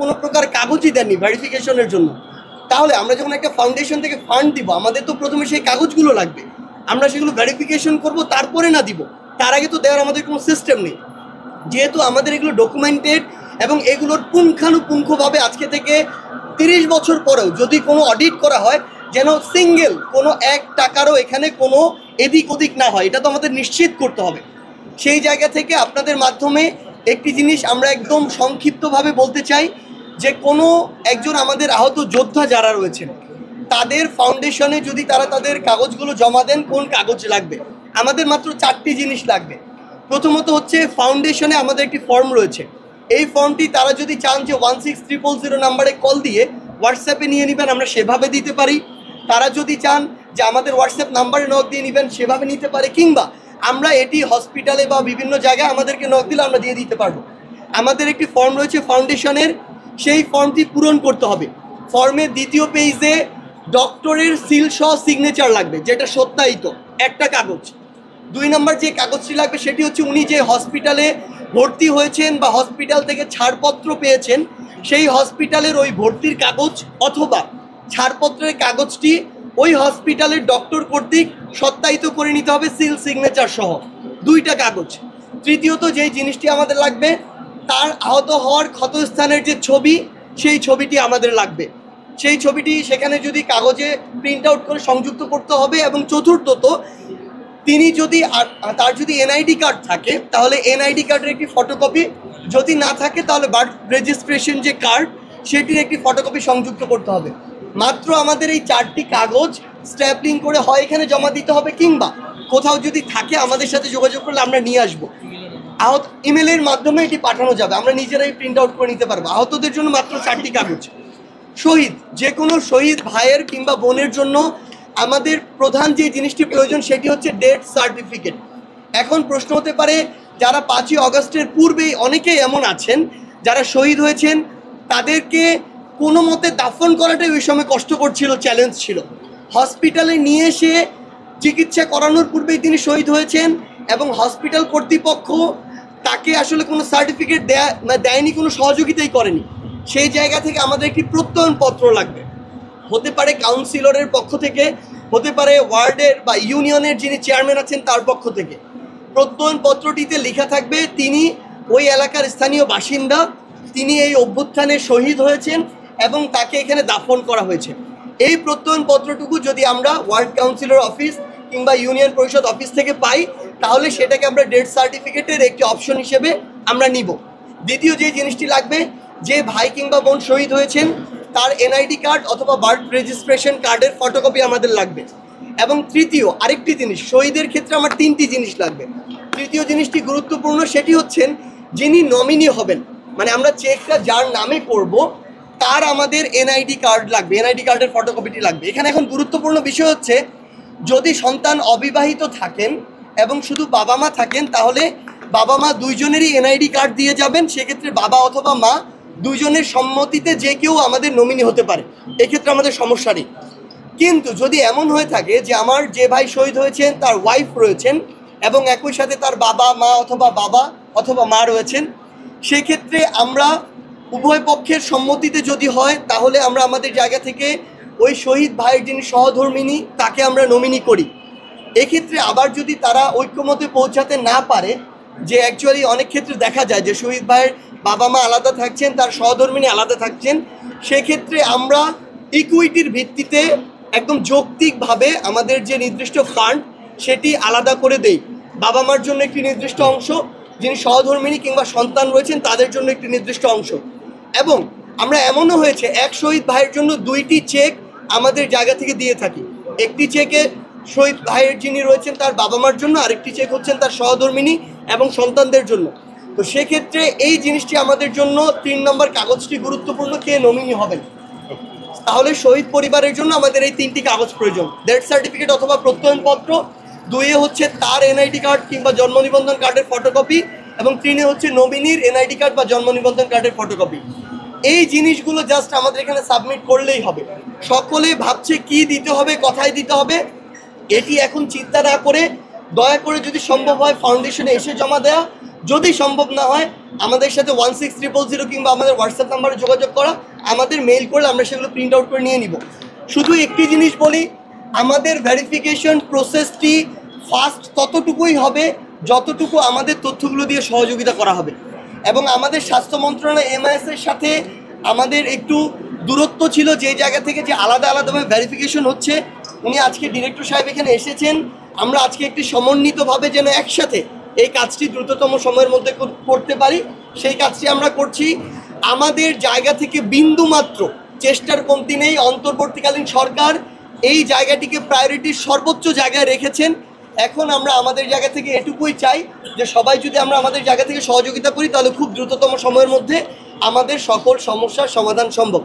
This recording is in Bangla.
কোনো প্রকার কাগজই দেননি ভেরিফিকেশনের জন্য, তাহলে আমরা যখন একটা ফাউন্ডেশন থেকে ফান্ড দিব আমাদের তো প্রথমে সেই কাগজগুলো লাগবে, আমরা সেগুলো ভেরিফিকেশন করব তারপরে না দিব, তার আগে তো দেওয়ার আমাদের কোনো সিস্টেম নেই। যেহেতু আমাদের এগুলো ডকুমেন্টেড এবং এগুলোর পুঙ্খানুপুঙ্খভাবে আজকে থেকে 30 বছর পরেও যদি কোনো অডিট করা হয় যেন সিঙ্গেল কোনো 1 টাকারও এখানে কোনো এদিক ওদিক না হয়, এটা তো আমাদের নিশ্চিত করতে হবে। সেই জায়গা থেকে আপনাদের মাধ্যমে একটি জিনিস আমরা একদম সংক্ষিপ্তভাবে বলতে চাই যে কোনো একজন আমাদের আহত যোদ্ধা যারা রয়েছেন তাদের ফাউন্ডেশনে যদি তারা তাদের কাগজগুলো জমা দেন, কোন কাগজ লাগবে, আমাদের মাত্র 4টি জিনিস লাগবে। প্রথমত হচ্ছে ফাউন্ডেশনে আমাদের একটি ফর্ম রয়েছে, এই ফর্মটি তারা যদি চান যে 16000 নাম্বারে কল দিয়ে হোয়াটসঅ্যাপে নিয়ে নেবেন আমরা সেভাবে দিতে পারি, তারা যদি চান যে আমাদের হোয়াটসঅ্যাপ নাম্বারে নক দিয়ে নেবেন সেভাবে নিতে পারে, কিংবা আমরা এটি হসপিটালে বা বিভিন্ন জায়গায় আমাদেরকে নক দিলে আমরা দিয়ে দিতে পারবো। আমাদের একটি ফর্ম রয়েছে ফাউন্ডেশনের, সেই ফর্মটি পূরণ করতে হবে। ফর্মের 2য় পেজে ডক্টরের সিল সহ সিগনেচার লাগবে, যেটা সত্যায়িত একটা কাগজ। 2 নম্বর যে কাগজটি লাগবে সেটি হচ্ছে উনি যে হসপিটালে ভর্তি হয়েছেন বা হসপিটাল থেকে ছাড়পত্র পেয়েছেন সেই হসপিটালের ওই ভর্তির কাগজ অথবা ছাড়পত্রের কাগজটি ওই হসপিটালের ডক্টর কর্তৃক সত্যায়িত করে নিতে হবে সিল সিগনেচার সহ, 2টা কাগজ। তৃতীয়ত যেই জিনিসটি আমাদের লাগবে তার আহত হওয়ার ক্ষতস্থানের যে ছবি সেই ছবিটি আমাদের লাগবে, সেই ছবিটি সেখানে যদি কাগজে প্রিন্ট আউট করে সংযুক্ত করতে হবে। এবং চতুর্থত তিনি যদি তার যদি এনআইডি কার্ড থাকে তাহলে এনআইডি কার্ডের একটি ফটোকপি, যদি না থাকে তাহলে বার্থ রেজিস্ট্রেশন যে কার্ড সেটির একটি ফটোকপি সংযুক্ত করতে হবে। মাত্র আমাদের এই 4টি কাগজ স্ট্যাপলিং করে হয় এখানে জমা দিতে হবে, কিংবা কোথাও যদি থাকে আমাদের সাথে যোগাযোগ করলে আমরা নিয়ে আসবো। আহত ইমেলের মাধ্যমে এটি পাঠানো যাবে, আমরা নিজেরাই প্রিন্ট আউট করে নিতে পারবো। আহতদের জন্য মাত্র 4টি কাগজ। শহীদ যে কোনো শহীদ ভাইয়ের কিংবা বোনের জন্য আমাদের প্রধান যে জিনিসটি প্রয়োজন সেটি হচ্ছে ডেথ সার্টিফিকেট। এখন প্রশ্ন হতে পারে যারা 5ই অগস্টের পূর্বেই অনেকেই এমন আছেন যারা শহীদ হয়েছেন, তাদেরকে কোনো মতে দাফন করাটাই ওই সময় কষ্টকর ছিল, চ্যালেঞ্জ ছিল। হসপিটালে নিয়ে এসে চিকিৎসা করানোর পূর্বেই তিনি শহীদ হয়েছেন এবং হসপিটাল কর্তৃপক্ষ তাকে আসলে কোনো সার্টিফিকেট দেয়নি, কোনো সহযোগিতাই করেনি। সেই জায়গা থেকে আমাদের একটি প্রত্যয়নপত্র লাগবে, হতে পারে কাউন্সিলরের পক্ষ থেকে, হতে পারে ওয়ার্ডের বা ইউনিয়নের যিনি চেয়ারম্যান আছেন তার পক্ষ থেকে। প্রত্যয়নপত্রটিতে লেখা থাকবে তিনি ওই এলাকার স্থানীয় বাসিন্দা, তিনি এই অভ্যুত্থানে শহীদ হয়েছেন এবং তাকে এখানে দাফন করা হয়েছে। এই প্রত্যয়নপত্রটুকু যদি আমরা ওয়ার্ড কাউন্সিলর অফিস কিংবা ইউনিয়ন পরিষদ অফিস থেকে পাই তাহলে সেটাকে আমরা ডেথ সার্টিফিকেটের একটি অপশন হিসেবে আমরা নিব। দ্বিতীয় যে জিনিসটি লাগবে, যে ভাই কিংবা বোন শহীদ হয়েছেন তার এনআইডি কার্ড অথবা বার্থ রেজিস্ট্রেশন কার্ডের ফটোকপি আমাদের লাগবে। এবং তৃতীয় আরেকটি জিনিস, শহীদের ক্ষেত্রে আমার 3টি জিনিস লাগবে। তৃতীয় জিনিসটি গুরুত্বপূর্ণ, সেটি হচ্ছেন যিনি নমিনি হবেন, মানে আমরা চেকটা যার নামে করব তার আমাদের এনআইডি কার্ড লাগবে, এনআইডি কার্ডের ফটোকপিটি লাগবে। এখানে এখন গুরুত্বপূর্ণ বিষয় হচ্ছে যদি সন্তান অবিবাহিত থাকেন এবং শুধু বাবা মা থাকেন তাহলে বাবা মা দুইজনেরই এনআইডি কার্ড দিয়ে যাবেন, সেক্ষেত্রে বাবা অথবা মা দুইজনের সম্মতিতে যে কেউ আমাদের নমিনি হতে পারে, এক্ষেত্রে আমাদের সমস্যা নেই। কিন্তু যদি এমন হয়ে থাকে যে আমার যে ভাই শহীদ হয়েছেন তার ওয়াইফ রয়েছেন এবং একই সাথে তার বাবা অথবা মা রয়েছেন, সেক্ষেত্রে আমরা উভয় পক্ষের সম্মতিতে যদি হয় তাহলে আমরা আমাদের জায়গা থেকে ওই শহীদ ভাইয়ের যিনি সহধর্মিনী তাকে আমরা নমিনি করি। এক্ষেত্রে আবার যদি তারা ঐক্যমতে পৌঁছাতে না পারে, যে অ্যাকচুয়ালি অনেক ক্ষেত্রে দেখা যায় যে শহীদ ভাইয়ের বাবা মা আলাদা থাকছেন, তার সহধর্মিনী আলাদা থাকছেন, সেক্ষেত্রে আমরা ইকুইটির ভিত্তিতে একদম যৌক্তিকভাবে আমাদের যে নির্দিষ্ট ফান্ড সেটি আলাদা করে দেই। বাবা মার জন্য একটি নির্দিষ্ট অংশ, যিনি সহধর্মিনী কিংবা সন্তান রয়েছেন তাদের জন্য একটি নির্দিষ্ট অংশ। এবং আমরা এমনও হয়েছে এক শহীদ ভাইয়ের জন্য 2টি চেক আমাদের জায়গা থেকে দিয়ে থাকি। একটি চেকে শহীদ ভাইয়ের যিনি রয়েছেন তার বাবা মার জন্য, আরেকটি চেক হচ্ছেন তার সহধর্মিনী এবং সন্তানদের জন্য। তো সেক্ষেত্রে এই জিনিসটি আমাদের জন্য 3 নম্বর কাগজটি গুরুত্বপূর্ণ, কে নমিনি হবেন। তাহলে শহীদ পরিবারের জন্য আমাদের এই 3টি কাগজ প্রয়োজন, ডেথ সার্টিফিকেট অথবা প্রত্যয়নপত্র, 2 হচ্ছে তার এনআইডি কার্ড কিংবা জন্ম নিবন্ধন কার্ডের ফটোকপি, এবং 3 হচ্ছে নমিনির এনআইডি কার্ড বা জন্ম নিবন্ধন কার্ডের ফটোকপি। এই জিনিসগুলো জাস্ট আমাদের এখানে সাবমিট করলেই হবে। সকলে ভাবছে কি দিতে হবে, কোথায় দিতে হবে, এটি এখন চিন্তা না করে দয়া করে যদি সম্ভব হয় ফাউন্ডেশনে এসে জমা দেওয়া যদি সম্ভব না হয় আমাদের সাথে 1600 কিংবা আমাদের হোয়াটসঅ্যাপ নাম্বারে যোগাযোগ করা, আমাদের মেইল করলে আমরা সেগুলো প্রিন্ট আউট করে নিয়ে নিব। শুধু একটি জিনিস বলি, আমাদের ভেরিফিকেশন প্রসেসটি ফাস্ট ততটুকুই হবে যতটুকু আমাদের তথ্যগুলো দিয়ে সহযোগিতা করা হবে। এবং আমাদের স্বাস্থ্য মন্ত্রণালয় এমআইএসের সাথে আমাদের একটু দূরত্ব ছিল, যে জায়গা থেকে যে আলাদা আলাদাভাবে ভেরিফিকেশন হচ্ছে। উনি আজকে ডিরেক্টর সাহেব এখানে এসেছেন, আমরা আজকে একটি সমন্বিতভাবে যেন একসাথে এই কাজটি দ্রুততম সময়ের মধ্যে করতে পারি, সেই কাজটি আমরা করছি। আমাদের জায়গা থেকে বিন্দুমাত্র চেষ্টার কমতি নেই। অন্তর্বর্তীকালীন সরকার এই জায়গাটিকে প্রায়োরিটির সর্বোচ্চ জায়গায় রেখেছেন। এখন আমরা আমাদের জায়গা থেকে এটুকুই চাই যে সবাই যদি আমরা আমাদের জায়গা থেকে সহযোগিতা করি, তাহলে খুব দ্রুততম সময়ের মধ্যে আমাদের সকল সমস্যার সমাধান সম্ভব।